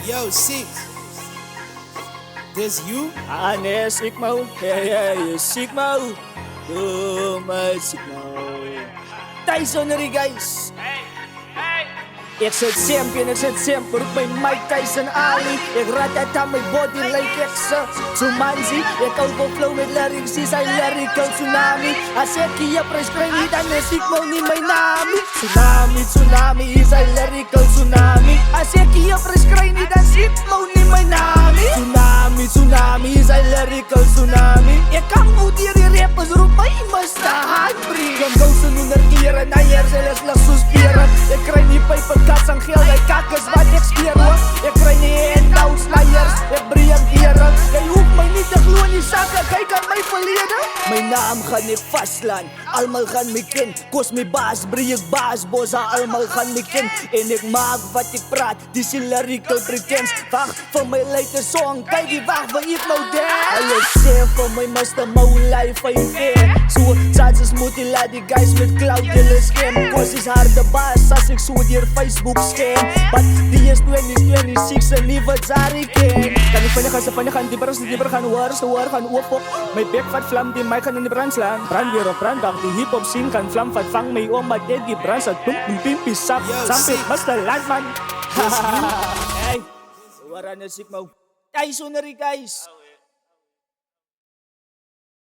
Yo, Six. This you? Ane Sigma, yeah, Sigma. My Sigma. Tyson na rin guys. Ik zit champion, bij Mike Tyson Ali. Ik raad mijn body like Exa Jumanji. Ik overflow met lyrics, is een lyrical tsunami. Als ik je prijs krijg niet, dan is ik mo niet mijn naam. Tsunami is een lyrical tsunami. Als ik je prijs krijg niet, dan is ik mo niet mijn naam. Tsunami is een lyrical tsunami. Ik kan moet hier die rappers roep mij mastahan, brie. Kom gauw nu naar keren, na hier zelfs las suspiren. Ik krijg niet pijpenkats aan geld, hij kakkers wat ik speren. Ik krijg niet handouts, liars, ik briljanteren. Jij hoeft mij niet te gloeien, die zaken, kijk aan mijn verleden. Mijn naam gaan ik vastlaan, allemaal gaan me ken. Kost me baas, brie ik baas, boza, allemaal gaan me ken. En ik maak wat ik praat, die is lyrical pretense. Wacht van mijn latest song, kijk die wacht waar ik nou denk. Hij is zeer van mijn master, mijn life van je weer. Zo, zaten moeten laat die guys met cloud willen scam. Kost is haar de baas, als ik zo die Facebook scam. But die is 2026 en niet wat Zari ken. Kan ik van je gaan, dieper gaan, hoor gaan open. Mijn bek vat vlam, die mij gaan in de brand slaan. Brand weer op branddag, die hip-hop scene kan vlam vat, vang mij om, maar dit die brand zat, pimpi sap. Sampai master landman. Hey, suara na Sigma. Tyson na rin guys.